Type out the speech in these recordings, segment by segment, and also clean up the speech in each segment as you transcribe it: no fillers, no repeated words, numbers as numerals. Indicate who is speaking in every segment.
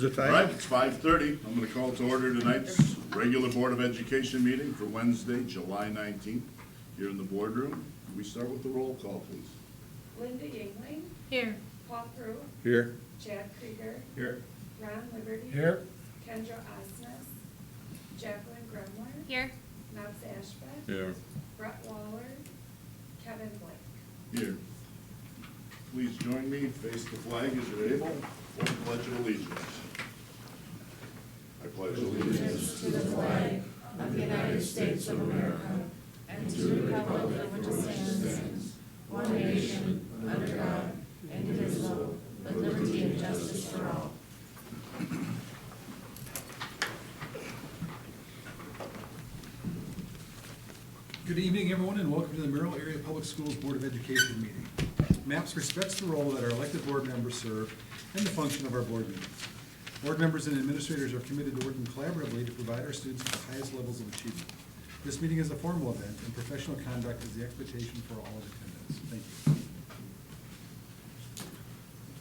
Speaker 1: Is it
Speaker 2: All
Speaker 1: time?
Speaker 2: right, it's 5:30. I'm going to call to order tonight's regular Board of Education meeting for Wednesday, July 19th, here in the boardroom. Can we start with the roll call, please?
Speaker 3: Linda Yingling.
Speaker 4: Here.
Speaker 3: Paul Crew.
Speaker 1: Here.
Speaker 3: Chad Krieger.
Speaker 1: Here.
Speaker 3: Ron Liberty.
Speaker 1: Here.
Speaker 3: Kendra Osnes. Jacqueline Grumler.
Speaker 4: Here.
Speaker 3: Nubs Ashbeck.
Speaker 1: Here.
Speaker 3: Brett Waller. Kevin Blake.
Speaker 2: Here. Please join me, face the flag as you're able, for the Pledge of Allegiance. I pledge allegiance
Speaker 4: To the flag of the United States of America and to the republic for which it stands, one nation, under God, indivisible, with liberty and justice for all.
Speaker 5: Good evening, everyone, and welcome to the Merrill Area Public Schools Board of Education meeting. MAPS respects the role that our elected board members serve and the function of our board meetings. Board members and administrators are committed to working collaboratively to provide our students with the highest levels of achievement. This meeting is a formal event, and professional conduct is the expectation for all in attendance. Thank you.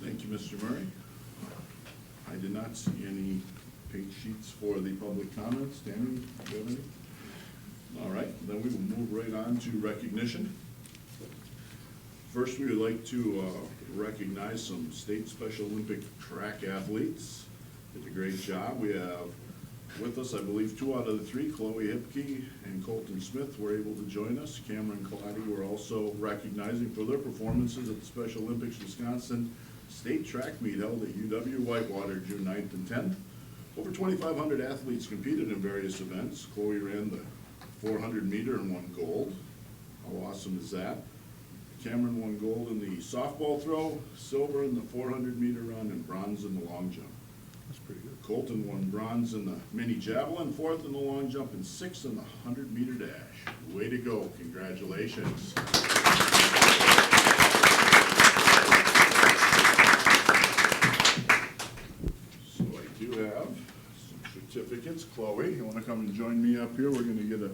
Speaker 2: Thank you, Mr. Murray. I did not see any pink sheets for the public comments. Tammy, do you have any? All right, then we will move right on to recognition. First, we would like to recognize some state Special Olympic track athletes. Did a great job. We have with us, I believe, 2 out of the 3, Chloe Hipke and Colton Smith were able to join us. Cameron Colati were also recognizing for their performances at the Special Olympics Wisconsin State Track Meet held at UW Whitewater June 9th and 10th. Over 2,500 athletes competed in various events. Chloe ran the 400 meter and won gold. How awesome is that? Cameron won gold in the softball throw, silver in the 400 meter run, and bronze in the long jump.
Speaker 1: That's pretty good.
Speaker 2: Colton won bronze in the mini javelin, 4th in the long jump, and 6th in the 100 meter dash. Way to go, congratulations. So I do have some certificates. Chloe, you wanna come and join me up here? We're gonna get a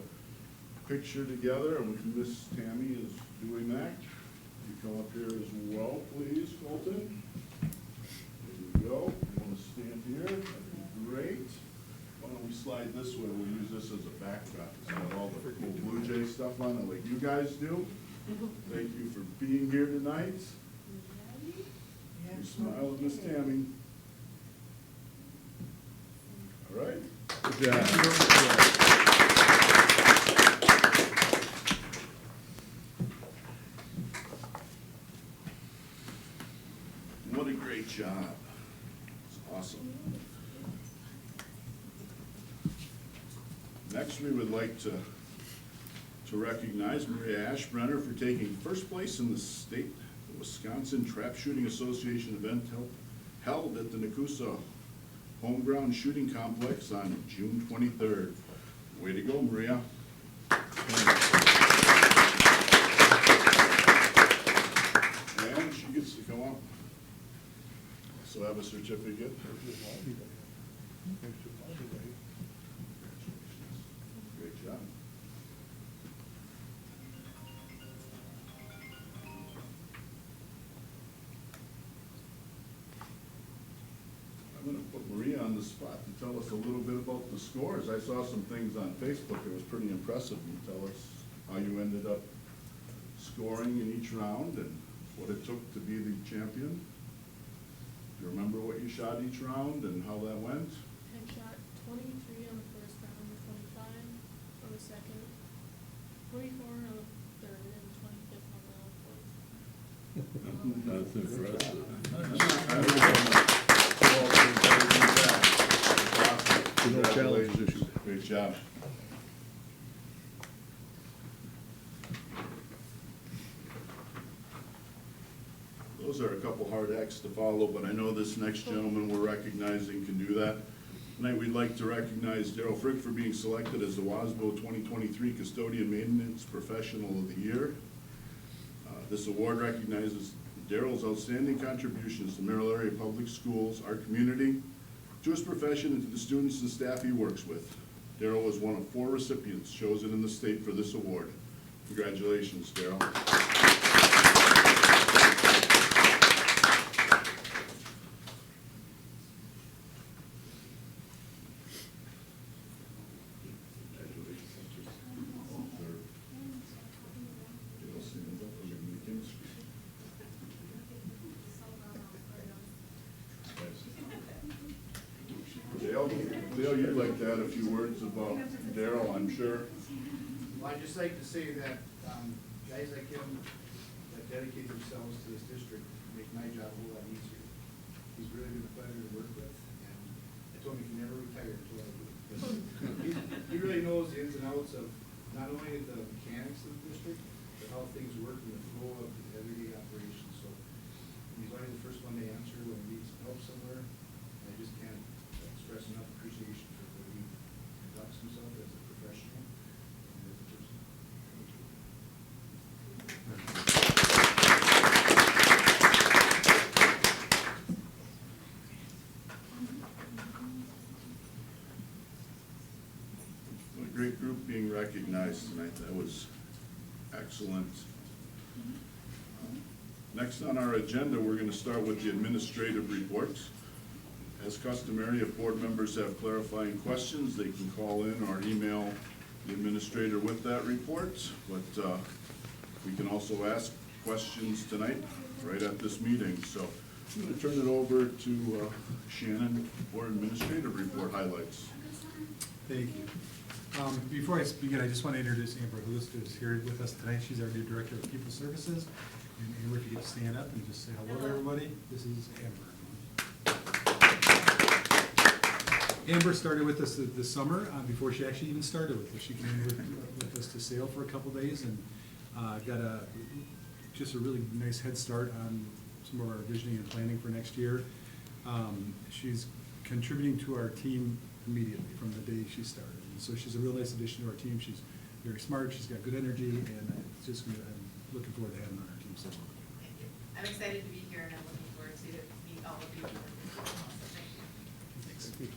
Speaker 2: picture together, and Miss Tammy is doing that. You come up here as well, please, Colton. There you go. You want to stand here? That'd be great. Why don't we slide this way? We'll use this as a backdrop. It's got all the cool Blue Jay stuff on it like you guys do. Thank you for being here tonight. You smile at Miss Tammy. All right?
Speaker 1: Good job.
Speaker 2: What a great job. It's awesome. Next, we would like to recognize Maria Ashbrenner for taking first place in the state Wisconsin Trap Shooting Association event held at the Nakusa Home Ground Shooting Complex on June 23rd. Way to go, Maria. And she gets to come up. So have a certificate. Great job. I'm going to put Maria on the spot to tell us a little bit about the scores. I saw some things on Facebook. It was pretty impressive. Can you tell us how you ended up scoring in each round and what it took to be the champion? Do you remember what you shot each round and how that went?
Speaker 4: I shot 23 on the first round, 25 on the second, 24 on the third, and 25th on the fourth.
Speaker 1: That's impressive. No challenge issue.
Speaker 2: Great job. Those are a couple hard acts to follow, but I know this next gentleman we're recognizing can do that. Tonight, we'd like to recognize Daryl Frick for being selected as the WASBO 2023 Custodian Maintenance Professional of the Year. This award recognizes Daryl's outstanding contributions to Merrill Area Public Schools, our community, to his profession, and to the students and staff he works with. Daryl was one of 4 recipients chosen in the state for this award. Congratulations, Daryl. Dale, you'd like to add a few words about Daryl, I'm sure.
Speaker 6: Well, I'd just like to say that, guys like him that dedicate themselves to this district make my job a whole lot easier. He's really been a pleasure to work with, and I told him he can never retire until I do. He really knows the ins and outs of not only the mechanics of the district, but how things work in the flow of the everyday operations. So he's always the first one to answer when he needs help somewhere. And I just can't stress enough appreciation for the way he conducts himself as a professional and as a person. Thank you.
Speaker 2: What a great group being recognized tonight. That was excellent. Next on our agenda, we're going to start with the administrative reports. As customary, if board members have clarifying questions, they can call in or email the administrator with that report. But we can also ask questions tonight right at this meeting. So I'm going to turn it over to Shannon for administrative report highlights.
Speaker 5: Thank you. Before I begin, I just want to introduce Amber, who is here with us tonight. She's our new Director of People Services. And Amber, if you could stand up and just say hello to everybody. This is Amber. Amber started with us this summer, before she actually even started with us. She came with us to sail for a couple days and got just a really nice head start on some of our visioning and planning for next year. She's contributing to our team immediately from the day she started. And so she's a real nice addition to our team. She's very smart, she's got good energy, and it's just I'm looking forward to having her on our team. So.
Speaker 4: Thank you. I'm excited to be here, and I'm looking forward to meet all of you. So thank you.
Speaker 5: Thanks.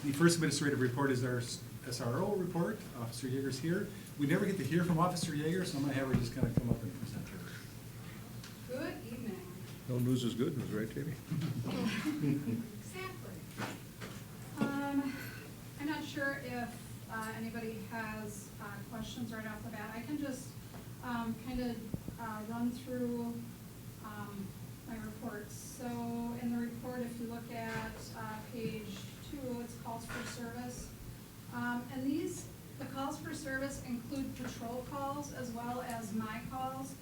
Speaker 5: The first administrative report is our SRO report. Officer Yeager's here. We never get to hear from Officer Yeager, so I'm going to have her just kind of come up and present her.
Speaker 7: Good evening.
Speaker 1: No news is good news, right, Jamie?
Speaker 7: Exactly. I'm not sure if anybody has questions right off the bat. I can just kind of run through my reports. So in the report, if you look at page 2, it's calls for service. And the calls for service include patrol calls as well as my calls.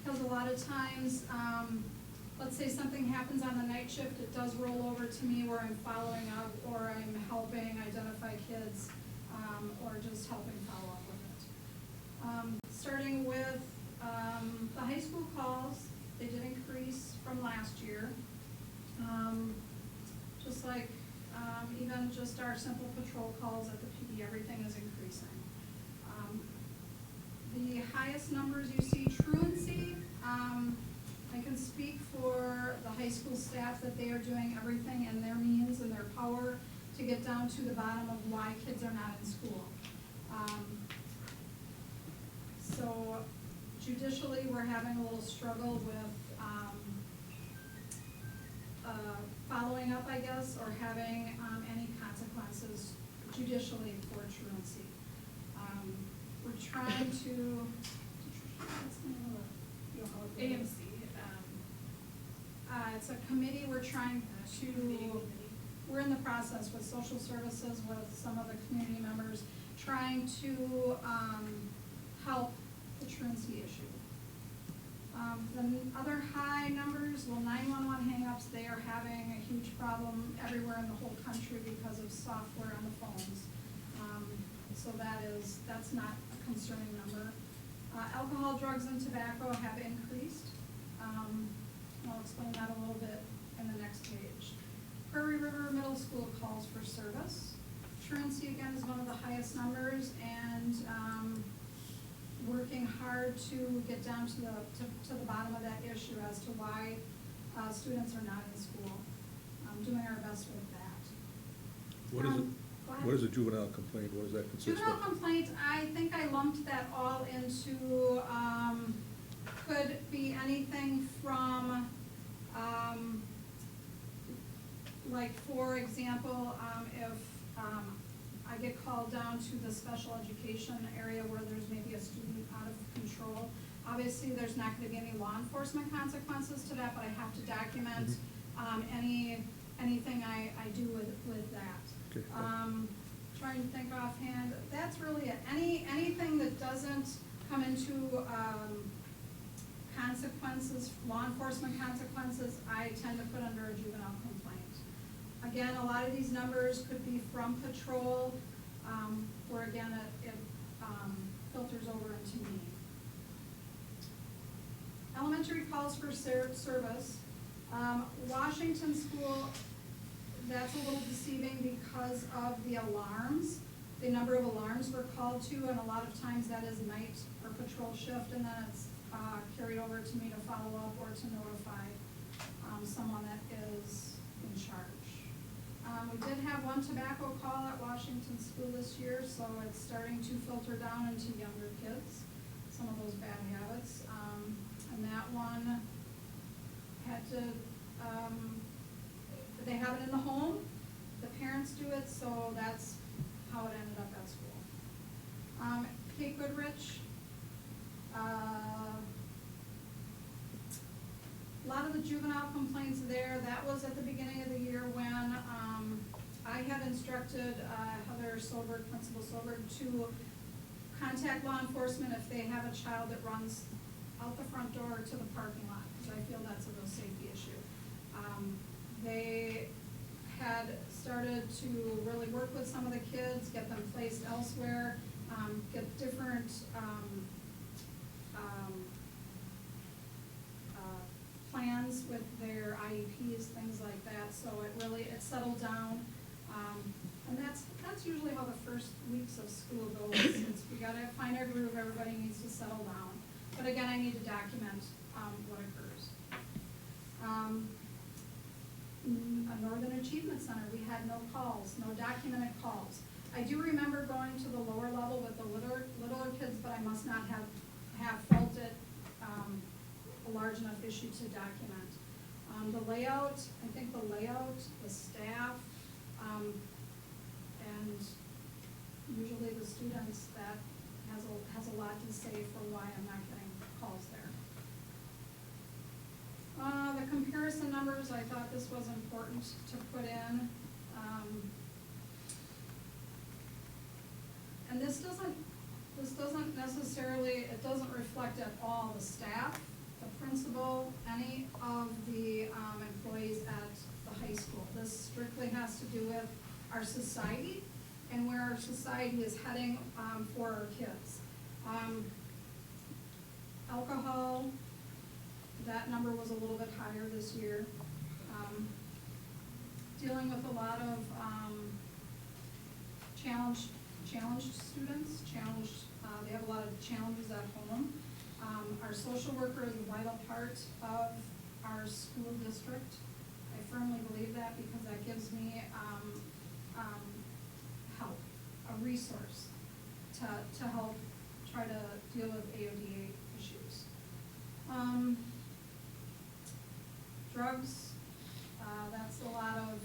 Speaker 7: Because a lot of times, let's say something happens on the night shift, it does roll over to me where I'm following up or I'm helping identify kids or just helping follow up with it. Starting with the high school calls, they did increase from last year. Just like even just our simple patrol calls at the PD, everything is increasing. The highest numbers you see, truancy, I can speak for the high school staff that they are doing everything in their means and their power to get down to the bottom of why kids are not in school. So judicially, we're having a little struggle with following up, I guess, or having any consequences judicially for truancy. We're trying to, what's the name of it?
Speaker 4: AMC.
Speaker 7: It's a committee we're trying to, we're in the process with social services, with some of the community members, trying to help the truancy issue. The other high numbers, well, 911 hangups, they are having a huge problem everywhere in the whole country because of software on the phones. So that's not a concerning number. Alcohol, drugs, and tobacco have increased. I'll explain that a little bit in the next page. Prairie River Middle School calls for service. Truancy, again, is one of the highest numbers, and working hard to get down to the bottom of that issue as to why students are not in school. Doing our best with that.
Speaker 1: What is it?
Speaker 7: Go ahead.
Speaker 1: What is a juvenile complaint? What does that consist of?
Speaker 7: Juvenile complaint, I think I lumped that all into, could be anything from, like, for example, if I get called down to the special education area where there's maybe a student out of control, obviously there's not going to be any law enforcement consequences to that, but I have to document anything I do with that.
Speaker 1: Okay.
Speaker 7: Trying to think offhand, that's really it. Anything that doesn't come into, consequences, law enforcement consequences, I tend to put under a juvenile complaint. Again, a lot of these numbers could be from patrol, where again, it filters over into me. Elementary calls for service. Washington School, that's a little deceiving because of the alarms. The number of alarms we're called to, and a lot of times that is night or patrol shift, and then it's carried over to me to follow up or to notify someone that is in charge. We did have one tobacco call at Washington School this year, so it's starting to filter down into younger kids, some of those bad habits. And that one had to, they have it in the home, the parents do it, so that's how it ended up at school. Kate Goodrich, a lot of the juvenile complaints there, that was at the beginning of the year when I had instructed Heather Solberg, Principal Solberg, to contact law enforcement if they have a child that runs out the front door to the parking lot, because I feel that's a real safety issue. They had started to really work with some of the kids, get them placed elsewhere, get different plans with their IEPs, things like that, so it settled down. And that's usually how the first weeks of school goes. We gotta find our groove, everybody needs to settle down. But again, I need to document what occurs. A Northern Achievement Center, we had no calls, no documented calls. I do remember going to the lower level with the littler kids, but I must not have felt it a large enough issue to document. The layout, I think the layout, the staff, and usually the students, that has a lot to say for why I'm not getting calls there. The comparison numbers, I thought this was important to put in. And this doesn't necessarily, it doesn't reflect at all the staff, the principal, any of the employees at the high school. This strictly has to do with our society and where our society is heading for our kids. Alcohol, that number was a little bit higher this year. Dealing with a lot of challenged students, they have a lot of challenges at home. Our social worker is a vital part of our school district. I firmly believe that because that gives me help, a resource to help try to deal with AODA issues. Drugs, that's a lot of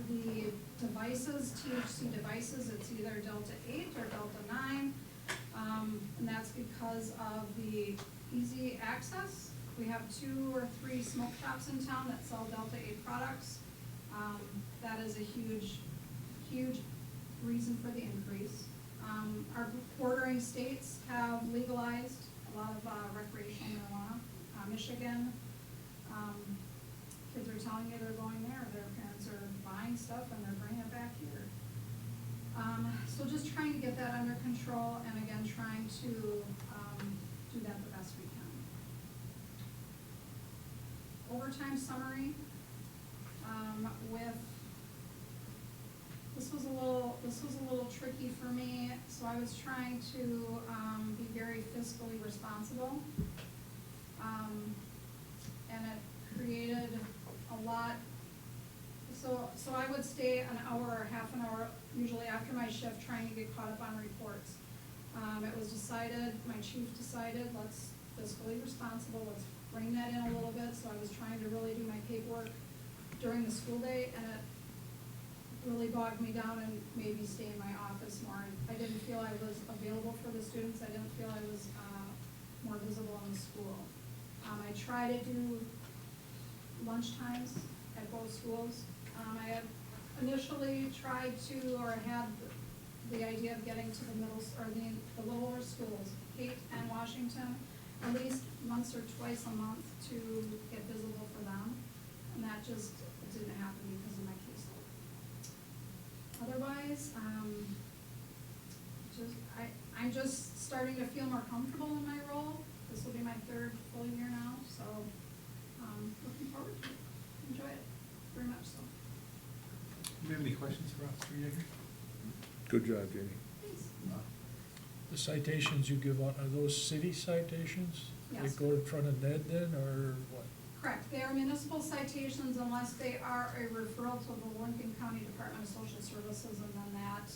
Speaker 7: the devices, THC devices, it's either Delta 8 or Delta 9, and that's because of the easy access. We have 2 or 3 smoke shops in town that sell Delta 8 products. That is a huge reason for the increase. Our bordering states have legalized a lot of recreational marijuana. Michigan, kids are telling me they're going there, their parents are buying stuff and they're bringing it back here. So just trying to get that under control, and again, trying to do that the best we can. Overtime summary, this was a little tricky for me, so I was trying to be very fiscally responsible. And it created a lot. So I would stay an hour or half an hour, usually after my shift, trying to get caught up on reports. It was decided, my chief decided, let's fiscally responsible, let's bring that in a little bit. So I was trying to really do my paperwork during the school day, and it really bogged me down and made me stay in my office more. I didn't feel I was available for the students. I didn't feel I was more visible in the school. I try to do lunch times at both schools. I had initially tried to, or had the idea of getting to the the littler schools, Kate and Washington, at least once or twice a month to get visible for them. And that just didn't happen because of my caseload. Otherwise, I'm just starting to feel more comfortable in my role. This will be my 3rd full year now, so looking forward to it. Enjoy it, very much so.
Speaker 5: Do you have any questions for us, Mr. Yeager?
Speaker 1: Good job, Jamie.
Speaker 7: Thanks.
Speaker 8: The citations you give out, are those city citations?
Speaker 7: Yes.
Speaker 8: They go in front of Ned then, or what?
Speaker 7: Correct, they are municipal citations unless they are a referral to the Lincoln County Department of Social Services, and then that,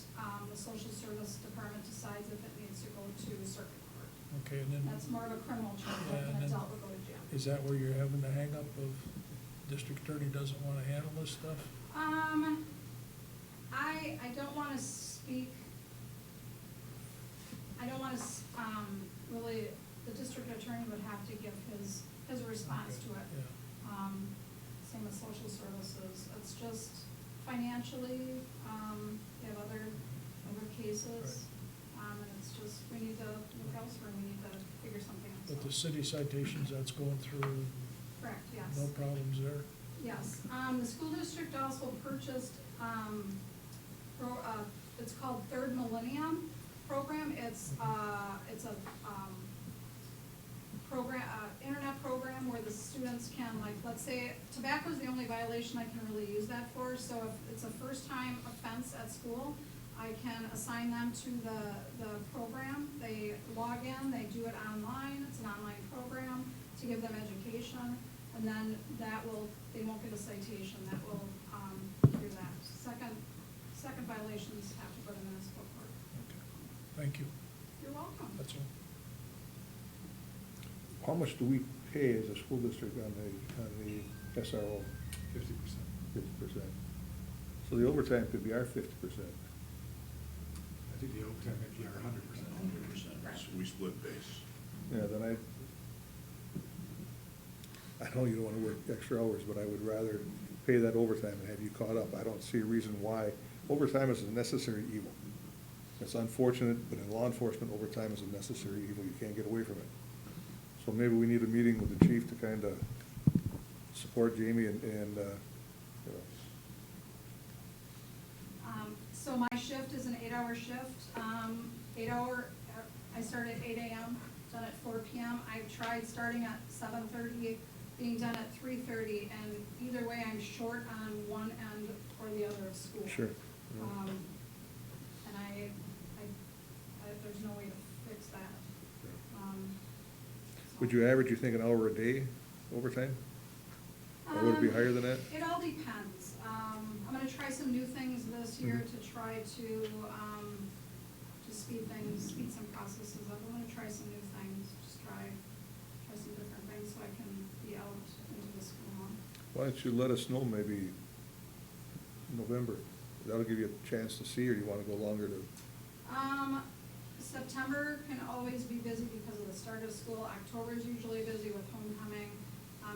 Speaker 7: the Social Service Department decides if it needs to go to circuit court.
Speaker 8: Okay, and then,
Speaker 7: That's more of a criminal charge,
Speaker 8: Yeah,
Speaker 7: like
Speaker 8: and
Speaker 7: an
Speaker 8: then-
Speaker 7: adult would go to jail.
Speaker 8: is that where you're having the hangup of district attorney doesn't wanna handle this stuff?
Speaker 7: I don't wanna speak, I don't wanna, really, the district attorney would have to give his response to it.
Speaker 8: Yeah,
Speaker 7: Same with social services, it's just financially, we have other cases. And it's just, we need to look elsewhere, we need to figure something else out.
Speaker 8: but the city citations, that's going through,
Speaker 7: Correct, yes.
Speaker 8: no problems there?
Speaker 7: Yes, the school district also purchased, it's called Third Millennium Program. It's a, program, internet program where the students can, like, let's say, tobacco is the only violation I can really use that for, so if it's a first-time offense at school, I can assign them to the program. They log in, they do it online, it's an online program to give them education, and then they won't get a citation, that will, do that. Second violations have to go to municipal court.
Speaker 8: Okay, thank you,
Speaker 7: You're welcome.
Speaker 8: that's all.
Speaker 1: How much do we pay as a school district on the SRO?
Speaker 5: 50%.
Speaker 1: 50%. So the overtime could be our 50%.
Speaker 5: I think the overtime might be our 100%.
Speaker 2: 100%, so we split base.
Speaker 1: Yeah, then I know you don't wanna work extra hours, but I would rather pay that overtime and have you caught up. I don't see a reason why. Overtime is a necessary evil. It's unfortunate, but in law enforcement, overtime is a necessary evil. You can't get away from it. So maybe we need a meeting with the chief to kind of support Jamie and you know.
Speaker 7: So my shift is an 8-hour shift, 8-hour, I start at 8 AM, done at 4 PM. I've tried starting at 7:30, being done at 3:30, and either way, I'm short on one end or the other of school.
Speaker 1: Sure.
Speaker 7: And there's no way to fix that.
Speaker 1: Would you average, you think, an hour a day overtime? Or would it be higher than that?
Speaker 7: It all depends. I'm gonna try some new things this year to try to speed some processes up. I'm gonna try some new things, just try some different things so I can be out into the school month.
Speaker 1: Why don't you let us know maybe November? That'll give you a chance to see, or do you wanna go longer to?
Speaker 7: September can always be busy because of the start of school. October is usually busy with homecoming.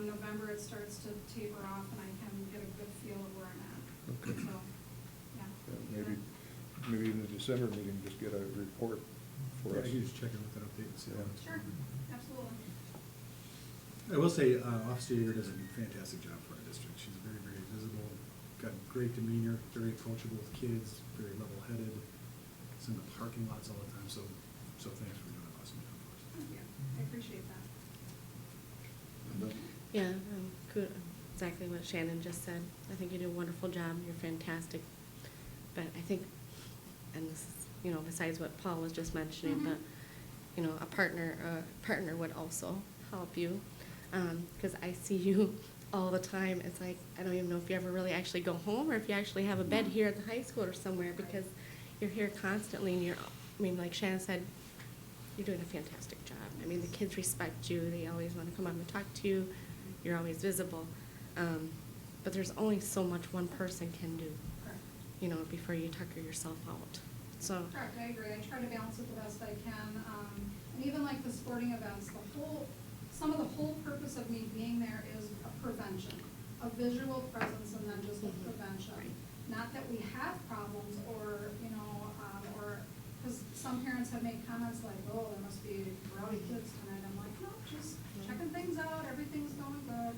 Speaker 7: November it starts to taper off and I can get a good feel of where I'm at.
Speaker 1: Okay.
Speaker 7: So, yeah.
Speaker 1: Maybe in the December meeting, just get a report for
Speaker 5: Yeah,
Speaker 1: us.
Speaker 5: you just check in with that update and see how it's
Speaker 7: Sure,
Speaker 5: going.
Speaker 7: absolutely.
Speaker 5: I will say, Officer Yeager does a fantastic job for our district. She's very, very visible, got great demeanor, very approachable with kids, very level-headed. It's in the parking lots all the time, so thanks for doing an awesome job for us.
Speaker 7: Thank you. I appreciate that.
Speaker 4: Yeah, good, exactly what Shannon just said. I think you do a wonderful job, you're fantastic. But I think, and this is, besides what Paul was just mentioning, but, a partner would also help you. Because I see you all the time. It's like, I don't even know if you ever really actually go home or if you actually have a bed here at the high school or somewhere, because you're here constantly and like Shannon said, you're doing a fantastic job. I mean, the kids respect you. They always want to come up and talk to you. You're always visible. But there's only so much one person can do,
Speaker 7: Correct.
Speaker 4: before you tucker yourself out. So.
Speaker 7: Correct, I agree. I try to balance it the best I can. And even like the sporting events, some of the whole purpose of me being there is a prevention a visual presence and then just a prevention. Not that we have problems or, you know, or, because some parents have made comments like, oh, there must be rowdy kids tonight. I'm like, no, just checking things out, everything's going good.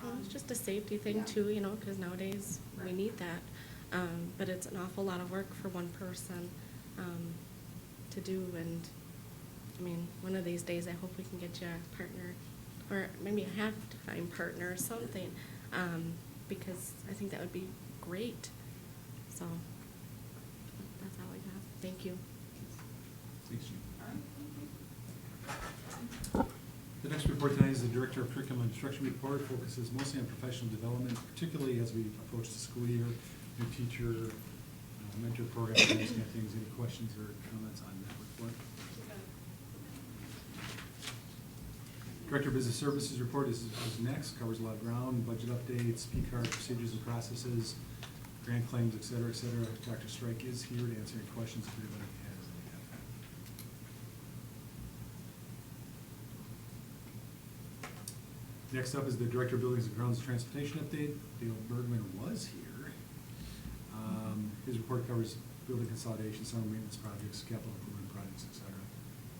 Speaker 4: Well, it's just a safety thing
Speaker 7: Yeah.
Speaker 4: too, you know, because nowadays we
Speaker 7: Right.
Speaker 4: need that. But it's an awful lot of work for one person to do. And I mean, one of these days, I hope we can get you a partner, or maybe a half-time partner or something, because I think that would be great. So that's all I got. Thank you.
Speaker 5: Thanks, Jean.
Speaker 7: All right, thank you.
Speaker 5: The next report tonight is the Director of Curriculum and Instruction report, focuses mostly on professional development, particularly as we approach the school year, new teacher, mentor programs, and those kind of things. Any questions or comments on that report? Director of Business Services report is next, covers a lot of ground, budget updates, P-card procedures and processes, grant claims, et cetera, et cetera. Dr. Strike is here to answer any questions if anybody has any. Next up is the Director of Buildings and Grounds and Transportation update. Dale Bergman was here. His report covers building consolidation, summer maintenance projects, capital improvement projects, et cetera.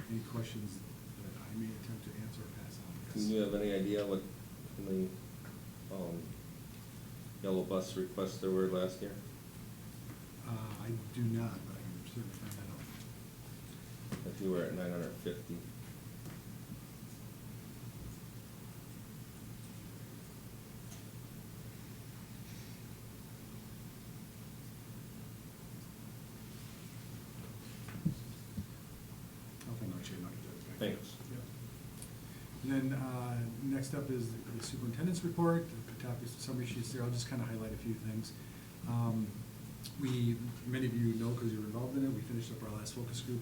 Speaker 5: Any questions that I may attempt to answer or pass on?
Speaker 9: Do you have any idea what the yellow bus requests there were last year?
Speaker 5: I do not, but I can certainly find that out.
Speaker 9: If you were at 950.
Speaker 5: I'll find out, Shane, I'll get that back.
Speaker 9: Thanks.
Speaker 5: Yep. And then, next up is the superintendent's report, the top is the summary sheets there, I'll just kind of highlight a few things. Many of you know because you were involved in it, we finished up our last focus group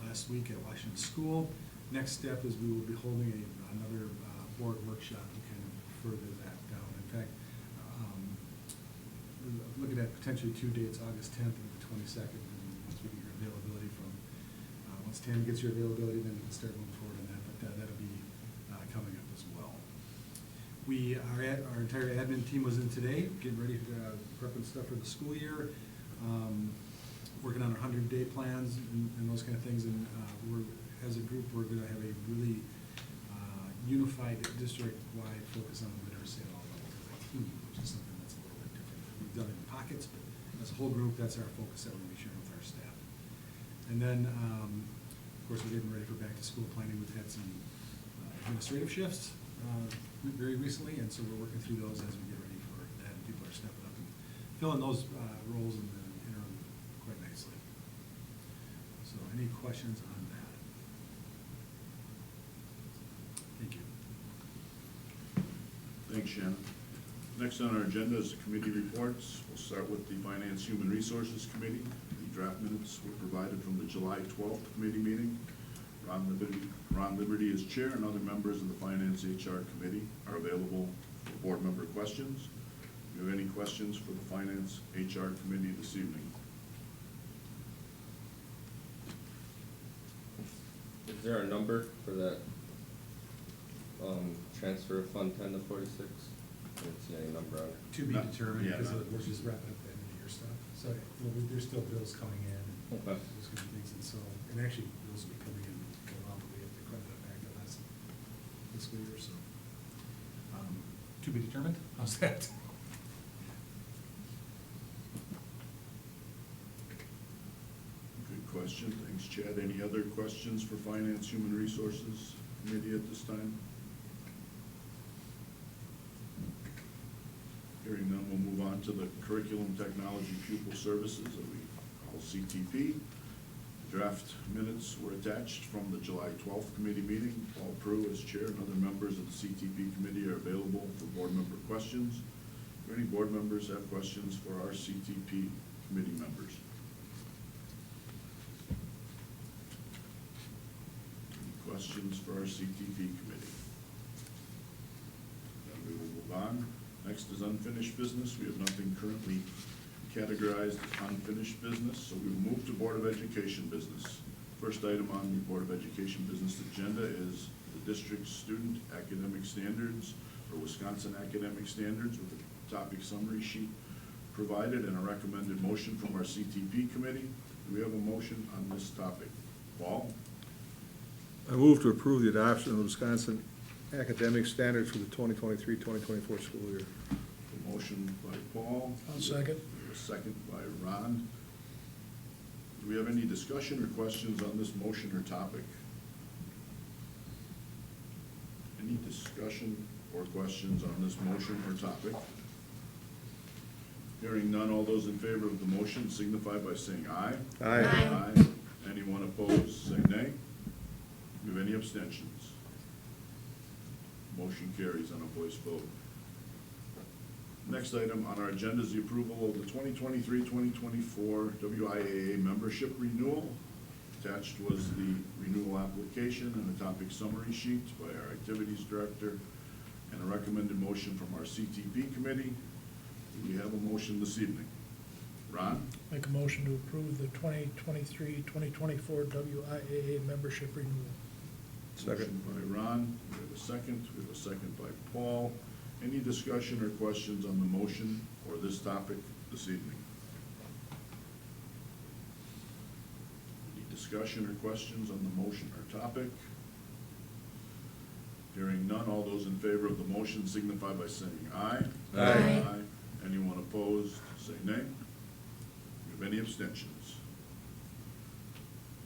Speaker 5: last week at Washington School. Next step is we will be holding another board workshop to kind of further that down. In fact, we're looking at potentially 2 dates, August 10th and the 22nd, and once we get your availability from, once Tammy gets your availability, then we can start moving forward on that, but that'll be coming up as well. Our entire admin team was in today, getting ready for prepping stuff for the school year, working on our 100-day plans and those kind of things, and as a group, we're gonna have a really unified district-wide focus on literacy at all levels as a team, which is something that's a little bit different. We've done it in pockets, but as a whole group, that's our focus that we're gonna be sharing with our staff. And then, of course, we're getting ready for back-to-school planning. We've had some administrative shifts very recently, and so we're working through those as we get ready for that. And people are stepping up and filling those roles in the interim quite nicely. So, any questions on that? Thank you.
Speaker 2: Thanks, Shannon. Next on our agenda is the committee reports. We'll start with the Finance Human Resources Committee. The draft minutes were provided from the July 12th committee meeting. Ron Liberty is chair, and other members of the Finance HR Committee are available for board member questions. Do you have any questions for the Finance HR Committee this evening?
Speaker 9: Is there a number for that transfer of Fund 10 to 46? I didn't see any number on it.
Speaker 5: To be
Speaker 2: Not-
Speaker 5: determined,
Speaker 2: yeah,
Speaker 5: because
Speaker 2: not-
Speaker 5: we're just wrapping up the end of the year stuff. So, there's still bills coming in, and
Speaker 9: Okay.
Speaker 5: those kind of things, and so, and actually, bills will be coming in along the way if they credit it back to last fiscal year, so. To be determined, how's that?
Speaker 2: Good question. Thanks, Chad. Any other questions for Finance Human Resources Committee at this time? Hearing none, we'll move on to the Curriculum Technology Pupil Services that we call CTP. Draft minutes were attached from the July 12th committee meeting. Paul Prue as chair and other members of the CTP committee are available for board member questions. Do any board members have questions for our CTP committee members? Any questions for our CTP committee? Then we will move on. Next is unfinished business. We have nothing currently categorized as unfinished business, so we will move to Board of Education business. First item on the Board of Education business agenda is the district's student academic standards for Wisconsin academic standards with a topic summary sheet provided and a recommended motion from our CTP committee. Do we have a motion on this topic? Paul?
Speaker 1: I move to approve the adoption of the Wisconsin academic standards for the 2023-2024 school year.
Speaker 2: A motion by Paul.
Speaker 8: I'll second.
Speaker 2: A second by Ron. Do we have any discussion or questions on this motion or topic? Any discussion or questions on this motion or topic? Hearing none, all those in favor of the motion signify by saying aye.
Speaker 1: Aye.
Speaker 4: Aye.
Speaker 2: Anyone opposed, say nay. Do we have any abstentions? Motion carries on a voice vote. Next item on our agenda is the approval of the 2023-2024 WIAA membership renewal. Attached was the renewal application and a topic summary sheet by our activities director and a recommended motion from our CTP committee. Do we have a motion this evening? Ron?
Speaker 8: Make a motion to approve the 2023-2024 WIAA membership renewal.
Speaker 1: Second.
Speaker 2: Motion by Ron, we have a second. We have a second by Paul. Any discussion or questions on the motion or this topic this evening? Any discussion or questions on the motion or topic? Hearing none, all those in favor of the motion signify by saying aye.
Speaker 4: Aye.
Speaker 2: Anyone opposed, say nay. Do you have any abstentions?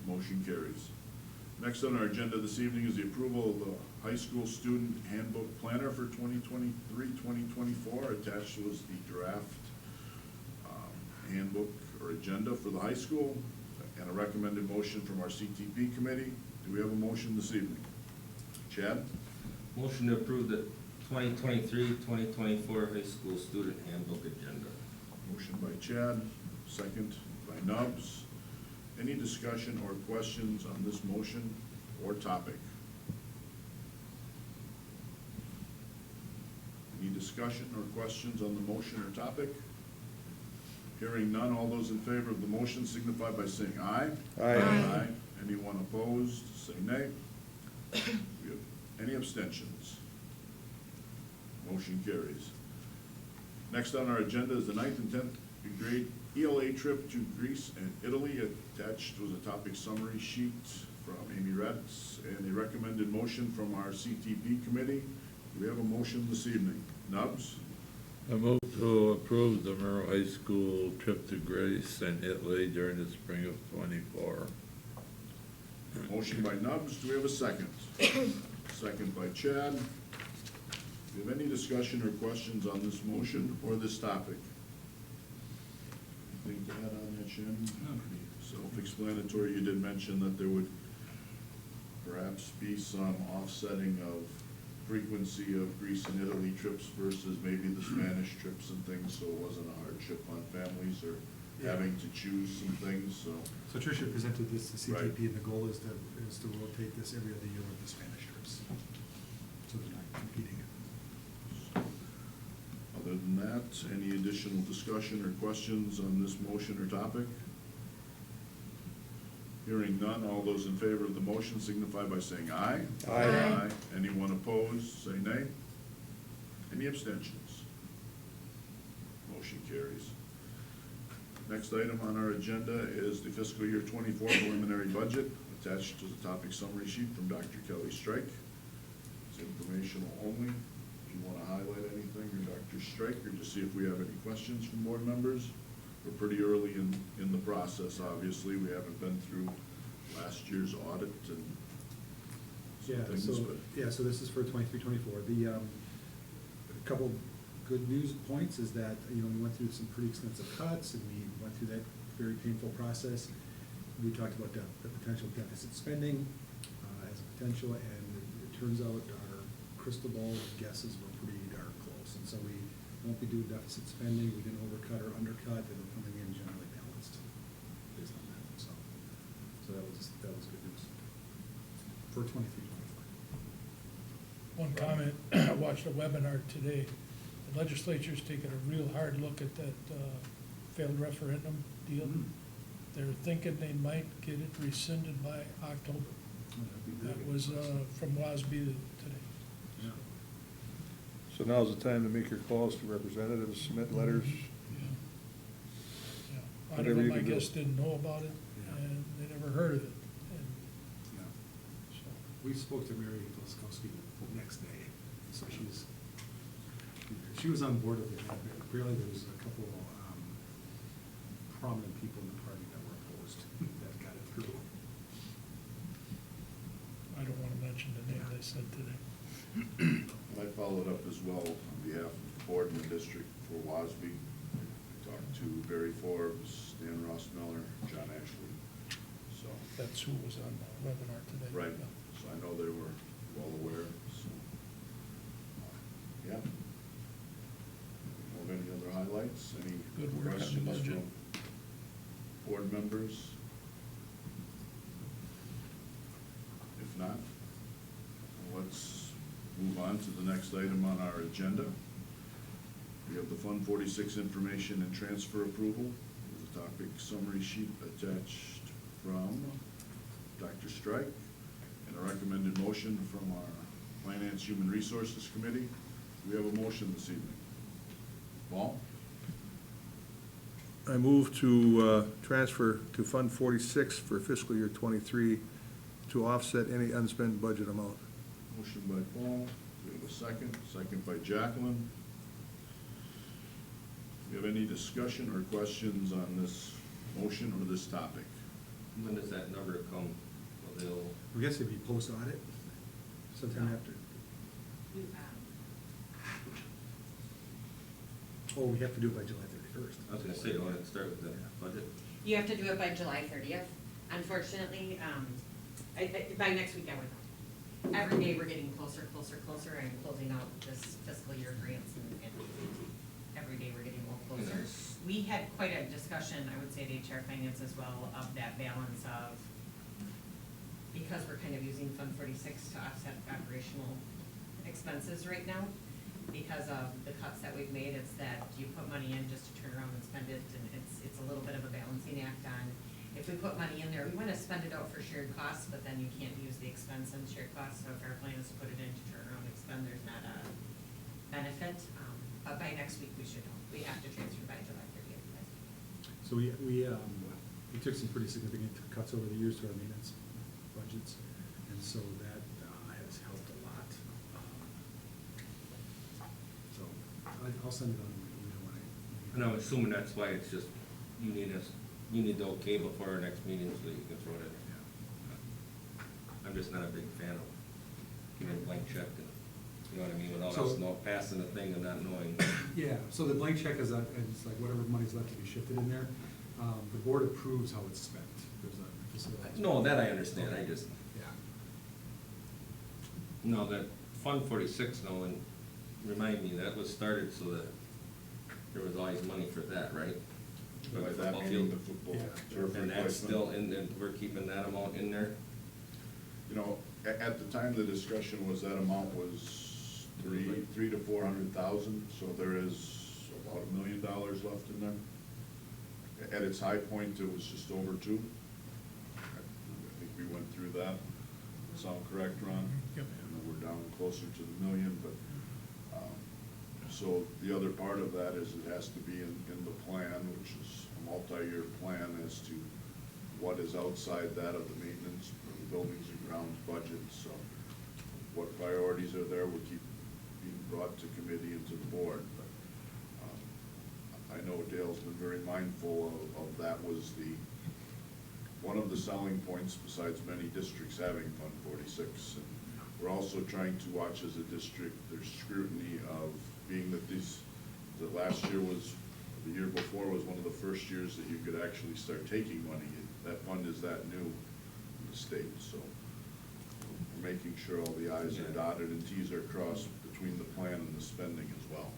Speaker 2: Motion carries. Next on our agenda this evening is the approval of the high school student handbook planner for 2023-2024. Attached was the draft handbook or agenda for the high school and a recommended motion from our CTP committee. Do we have a motion this evening? Chad?
Speaker 9: Motion to approve the 2023-2024 high school student handbook agenda.
Speaker 2: Motion by Chad, second by Nubbs. Any discussion or questions on this motion or topic? Any discussion or questions on the motion or topic? Hearing none, all those in favor of the motion signify by saying aye.
Speaker 1: Aye.
Speaker 2: Anyone opposed, say nay. We have any abstentions? Motion carries. Next on our agenda is the 9th and 10th grade ELA trip to Greece and Italy. Attached was a topic summary sheet from Amy Retz and a recommended motion from our CTP committee. Do we have a motion this evening? Nubbs?
Speaker 10: I move to approve the Merrill High School trip to Greece and Italy during the spring of '24.
Speaker 2: Motion by Nubbs. Do we have a second? Second by Chad. Do you have any discussion or questions on this motion or this topic? Anything to add on that, Jim? Pretty self-explanatory. You did mention that there would perhaps be some offsetting of frequency of Greece and Italy trips versus maybe the Spanish trips and things, so it wasn't a hardship on families or having to choose some things, so.
Speaker 5: So Tricia presented this to
Speaker 2: Right.
Speaker 5: CTP, and the goal is to rotate this every other year with the Spanish trips. So they're not competing.
Speaker 2: Other than that, any additional discussion or questions on this motion or topic? Hearing none, all those in favor of the motion signify by saying aye.
Speaker 1: Aye.
Speaker 2: Anyone opposed, say nay. Any abstentions? Motion carries. Next item on our agenda is the fiscal year 24 preliminary budget. Attached to the topic summary sheet from Dr. Kelly Strike. It's informational only. If you want to highlight anything, or Dr. Strike, or just see if we have any questions from board members. We're pretty early in the process, obviously. We haven't been through last year's audit and some
Speaker 5: Yeah,
Speaker 2: things,
Speaker 5: so,
Speaker 2: but.
Speaker 5: yeah, so this is for 23-24. The, a couple good news points is that, we went through some pretty extensive cuts, and we went through that very painful process. We talked about the potential deficit spending as a potential, and it turns out our crystal ball guesses were pretty darn close. And so we won't be doing deficit spending, we didn't overcut or undercut, and we're coming in generally balanced based on that, so that was good news for 23-24.
Speaker 8: One comment, I watched a webinar today. The legislature's taking a real hard look at that failed referendum deal. They're thinking they might get it rescinded by October.
Speaker 5: Oh, that'd be
Speaker 8: That
Speaker 5: great.
Speaker 8: was from WASB today.
Speaker 5: Yeah.
Speaker 1: So now's the time to make your calls to representatives, submit letters.
Speaker 8: Yeah. Yeah. A lot of
Speaker 1: Whatever you
Speaker 8: them, I
Speaker 1: can do.
Speaker 8: guess, didn't know about it,
Speaker 5: Yeah.
Speaker 8: and they never heard of it, and
Speaker 5: Yeah.
Speaker 8: so.
Speaker 5: We spoke to Mary Laskowski the next day, so she was on board with it. Apparently, there was a couple prominent people in the party that were opposed that got it through.
Speaker 8: I don't wanna mention the name they said today.
Speaker 2: And I followed up as well on behalf of the board and the district for WASB. I talked to Barry Forbes, Dan Ross Miller, John Ashley, so.
Speaker 8: That's who was on the webinar today.
Speaker 2: Right,
Speaker 8: Yeah.
Speaker 2: so I know they were well aware, so, yeah. Have any other highlights, any
Speaker 8: Good work on the
Speaker 2: questions
Speaker 8: budget.
Speaker 2: from board members? If not, let's move on to the next item on our agenda. We have the Fund 46 information and transfer approval. There's a topic summary sheet attached from Dr. Strike and a recommended motion from our Finance Human Resources Committee. We have a motion this evening. Paul?
Speaker 1: I move to transfer to Fund 46 for fiscal year '23 to offset any unspent budget amount.
Speaker 2: Motion by Paul. Do we have a second? Second by Jacqueline. Do you have any discussion or questions on this motion or this topic?
Speaker 9: When does that number come available?
Speaker 5: I guess it'd be post-audit sometime after. Oh, we have to do it by July 31st.
Speaker 9: I was gonna say, don't want to start with the budget?
Speaker 11: You have to do it by July 30th. Unfortunately, by next week I would know. Every day we're getting closer and closing out this fiscal year grants and every day we're getting a little closer.
Speaker 9: Nice.
Speaker 11: We had quite a discussion, I would say, to HR Finance as well, of that balance of, because we're kind of using Fund 46 to offset operational expenses right now, because of the cuts that we've made, it's that you put money in just to turn around and spend it, and it's a little bit of a balancing act on, if we put money in there, we wanna spend it out for shared costs, but then you can't use the expense and shared costs, so if our plan is to put it in to turn around and expend, there's not a benefit, but by next week we should know, we have to transfer by July 30th.
Speaker 5: So we took some pretty significant cuts over the years to our maintenance budgets, and so that has helped a lot. So I'll send it on an email when I.
Speaker 9: And I'm assuming that's why it's just, you need the okay before our next meeting so that you can throw it in. I'm just not a big fan of giving a blank check and, you know what I mean, without us passing the thing and not knowing.
Speaker 5: Yeah, so the blank check is, it's like whatever money's left to be shifted in there. The board approves how it's spent. There's a facility.
Speaker 9: No, that I understand, I just,
Speaker 5: Yeah.
Speaker 9: no, that Fund 46, though, and remind me, that was started so that there was always money for that, right? For the
Speaker 2: By that
Speaker 9: football
Speaker 2: meaning,
Speaker 9: field.
Speaker 2: the football
Speaker 5: Yeah.
Speaker 2: turf
Speaker 9: And that's
Speaker 2: replacement.
Speaker 9: still, and we're keeping that amount in there?
Speaker 2: You know, at the time the discussion was that amount was three to 400,000, so there is about $1 million left in there. At its high point, it was just over 2. I think we went through that. Sound correct, Ron?
Speaker 8: Yep.
Speaker 2: And we're down closer to the million, but, so the other part of that is it has to be in the plan, which is a multi-year plan as to what is outside that of the maintenance, for the buildings and grounds budget, so what priorities are there will keep being brought to committee and to the board, but, I know Dale's been very mindful of that was one of the selling points besides many districts having Fund 46. And we're also trying to watch as a district, there's scrutiny of being that the last year was, the year before was one of the first years that you could actually start taking money. That fund is that new in the state, so we're making sure all the i's are dotted and t's are crossed between the plan and the spending as well.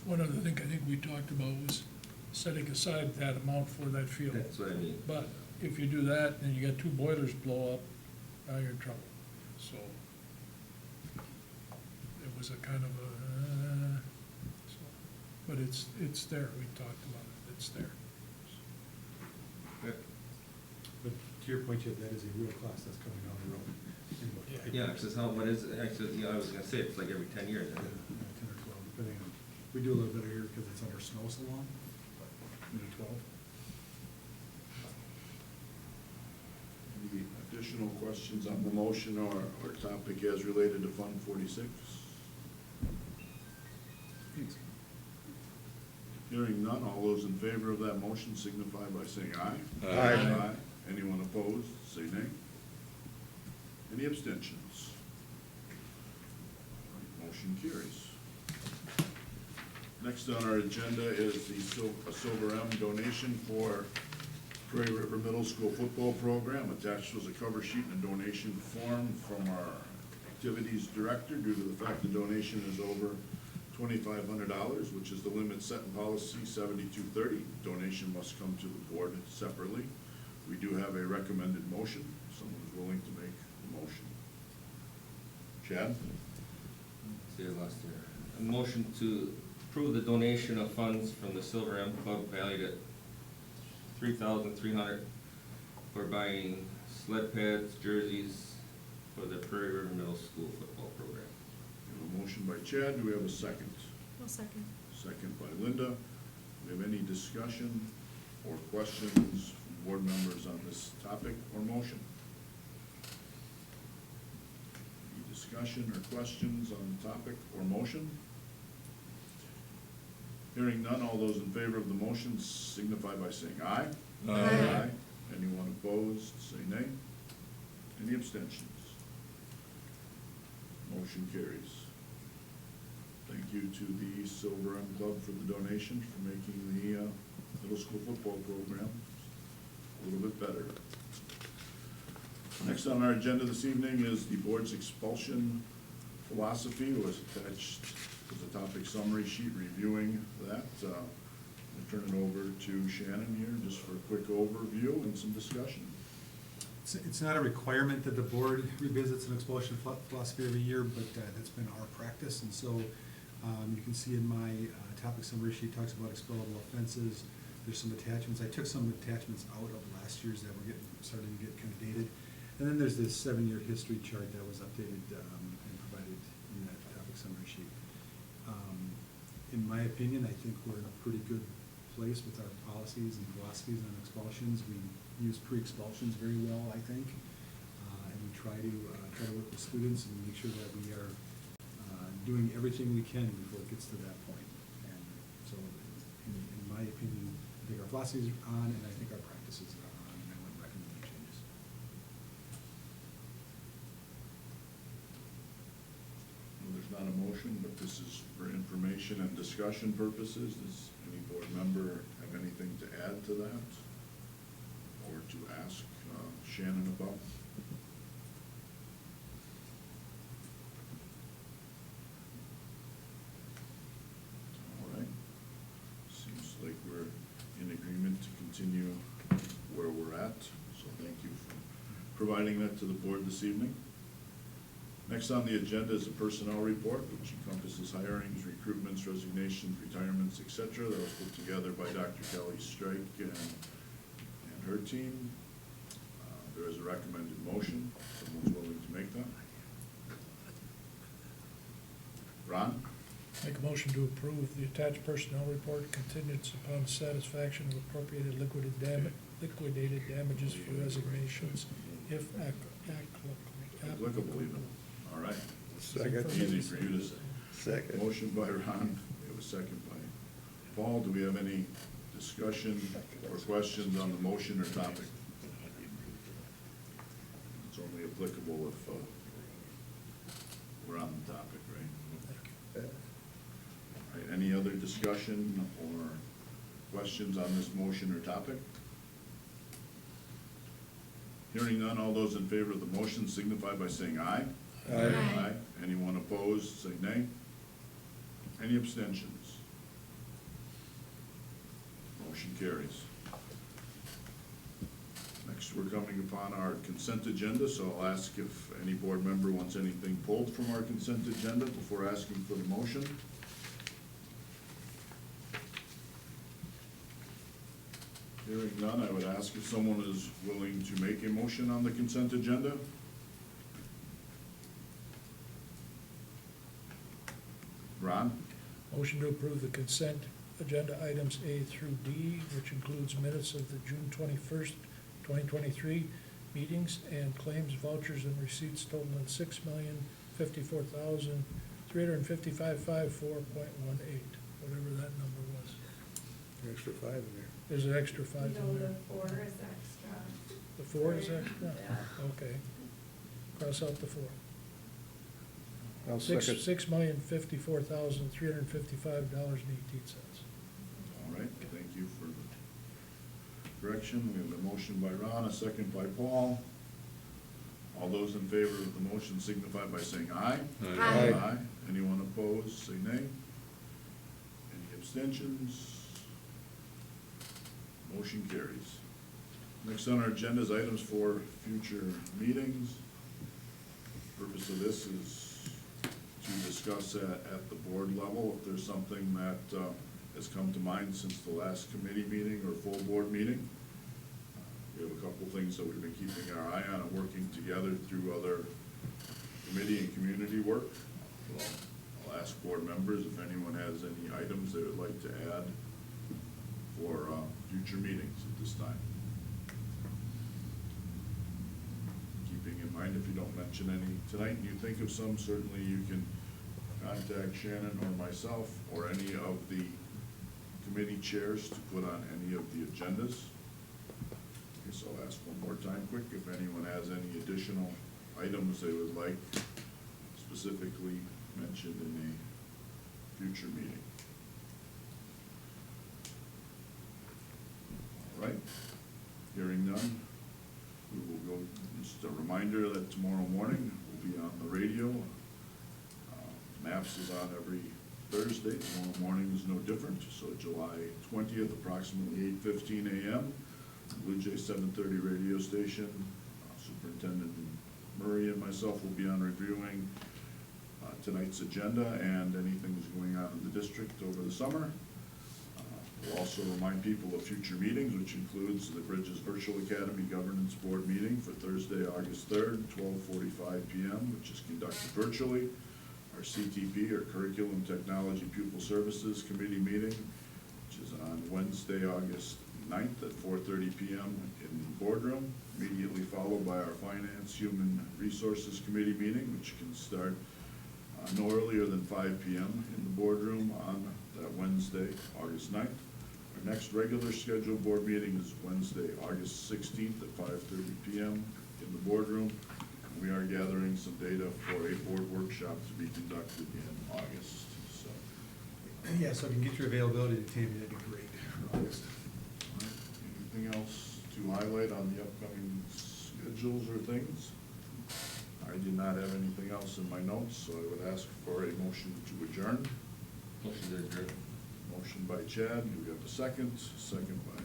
Speaker 8: One other thing I think we talked about was setting aside that amount for that field.
Speaker 9: That's what I mean.
Speaker 8: But if you do that, and you got 2 boilers blow up, now you're in trouble. So it was a kind of a, but it's there, we talked about it, it's there.
Speaker 5: But to your point, Chip, that is a real cost that's coming down the road.
Speaker 9: Yeah, it says how, what is it, actually, you know, I was gonna say, it's like every 10 years. Isn't it?
Speaker 5: We do a little better here because it's under snow so long, but maybe 12.
Speaker 2: Any additional questions on the motion or topic as related to Fund 46? Hearing none, all those in favor of that motion signify by saying aye.
Speaker 1: Aye.
Speaker 2: Anyone opposed, say nay. Any abstentions? Motion carries. Next on our agenda is the Silver M donation for Prairie River Middle School football program. Attached was a cover sheet and a donation form from our activities director. Due to the fact the donation is over $2,500, which is the limit set in policy 7230. Donation must come to the board separately. We do have a recommended motion. Someone's willing to make the motion. Chad?
Speaker 9: See, I lost there. A motion to approve the donation of funds from the Silver M Club valued at $3,300 for buying sled pads, jerseys for the Prairie River Middle School football program.
Speaker 2: We have a motion by Chad. Do we have a second?
Speaker 4: I'll second.
Speaker 2: Second by Linda. Do we have any discussion or questions from board members on this topic or motion? Any discussion or questions on the topic or motion? Hearing none, all those in favor of the motion signify by saying aye.
Speaker 10: Aye.
Speaker 2: Anyone opposed, say nay. Any abstentions? Motion carries. Thank you to the Silver M Club for the donation, for making the middle school football program a little bit better. Next on our agenda this evening is the board's expulsion philosophy. Was attached as a topic summary sheet reviewing that. I'll turn it over to Shannon here just for a quick overview and some discussion.
Speaker 5: It's not a requirement that the board revisits an expulsion philosophy every year, but that's been our practice. And so you can see in my topic summary sheet talks about expellable offenses. There's some attachments. I took some attachments out of last year's that were starting to get kind of dated. And then there's this 7-year history chart that was updated and provided in that topic summary sheet. In my opinion, I think we're in a pretty good place with our policies and philosophies on expulsions. We use pre-expulsions very well, I think, and we try to work with students and make sure that we are doing everything we can before it gets to that point. And so, in my opinion, I think our philosophies are on, and I think our practices are on, and I wouldn't recommend any changes.
Speaker 2: Well, there's not a motion, but this is for information and discussion purposes. Does any board member have anything to add to that? Or to ask Shannon about? All right. Seems like we're in agreement to continue where we're at, so thank you for providing that to the board this evening. Next on the agenda is a personnel report, which encompasses hirings, recruitments, resignations, retirements, etc. That was put together by Dr. Kelly Strike and her team. There is a recommended motion. Someone's willing to make that? Ron?
Speaker 8: Make a motion to approve the attached personnel report contingent upon satisfaction of appropriated liquidated damages for resignations, if
Speaker 2: Applicable even. All right.
Speaker 1: Second.
Speaker 2: Easy for you to say.
Speaker 1: Second.
Speaker 2: Motion by Ron, we have a second by Paul. Do we have any discussion or questions on the motion or topic? It's only applicable if we're on the topic, right? All right, any other discussion or questions on this motion or topic? Hearing none, all those in favor of the motion signify by saying aye.
Speaker 1: Aye.
Speaker 2: Anyone opposed, say nay. Any abstentions? Motion carries. Next, we're coming upon our consent agenda, so I'll ask if any board member wants anything pulled from our consent agenda before asking for the motion. Hearing none, I would ask if someone is willing to make a motion on the consent agenda. Ron?
Speaker 8: Motion to approve the consent agenda items A through D, which includes minutes of the June 21st, 2023 meetings and claims, vouchers, and receipts totaling $6,054,355.4.18, whatever that number was.
Speaker 1: An extra 5 in there.
Speaker 8: There's an extra 5 in
Speaker 3: No,
Speaker 8: there.
Speaker 3: the 4 is extra.
Speaker 8: The 4 is
Speaker 3: Sorry.
Speaker 8: extra?
Speaker 3: Yeah.
Speaker 8: Okay. Cross out the 4.
Speaker 1: I'll
Speaker 8: Six
Speaker 1: second.
Speaker 8: $6,054,355.18.
Speaker 2: All right, thank you for the correction. We have a motion by Ron, a second by Paul. All those in favor of the motion signify by saying aye.
Speaker 10: Aye.
Speaker 1: Aye.
Speaker 2: Anyone opposed, say nay. Any abstentions? Motion carries. Next on our agenda is items for future meetings. Purpose of this is to discuss at the board level if there's something that has come to mind since the last committee meeting or full board meeting. We have a couple things that we've been keeping our eye on and working together through other committee and community work. I'll ask board members if anyone has any items they would like to add for future meetings at this time. Keeping in mind, if you don't mention any tonight and you think of some, certainly you can contact Shannon or myself or any of the committee chairs to put on any of the agendas. Okay, so I'll ask one more time quick if anyone has any additional items they would like specifically mentioned in a future meeting. All right, hearing none, we will go, just a reminder that tomorrow morning we'll be on the radio. MAPS is on every Thursday, tomorrow morning is no different, so July 20th, approximately 8:15 a.m. Blue Jay 730 radio station. Superintendent Murray and myself will be on reviewing tonight's agenda and anything that's going on in the district over the summer. We'll also remind people of future meetings, which includes the Bridges Virtual Academy Governance Board meeting for Thursday, August 3rd, 12:45 p.m., which is conducted virtually. Our CTP, or Curriculum Technology Pupil Services Committee meeting, which is on Wednesday, August 9th at 4:30 p.m. in the boardroom, immediately followed by our Finance Human Resources Committee meeting, which can start no earlier than 5 p.m. in the boardroom on that Wednesday, August 9th. Our next regular scheduled board meeting is Wednesday, August 16th at 5:30 p.m. in the boardroom. We are gathering some data for a board workshop to be conducted in August, so.
Speaker 5: Yeah, so if you can get your availability to Tammy, that'd be great for August.
Speaker 2: All right. Anything else to highlight on the upcoming schedules or things? I did not have anything else in my notes, so I would ask for a motion to adjourn.
Speaker 9: Motion to adjourn.
Speaker 2: Motion by Chad, do we have a second? Second by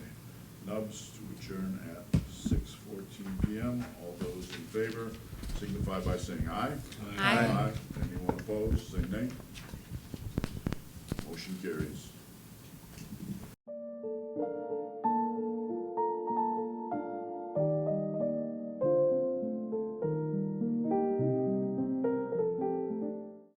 Speaker 2: Nubbs to adjourn at 6:14 p.m. All those in favor signify by saying aye.
Speaker 4: Aye.
Speaker 2: Anyone opposed, say nay. Motion carries.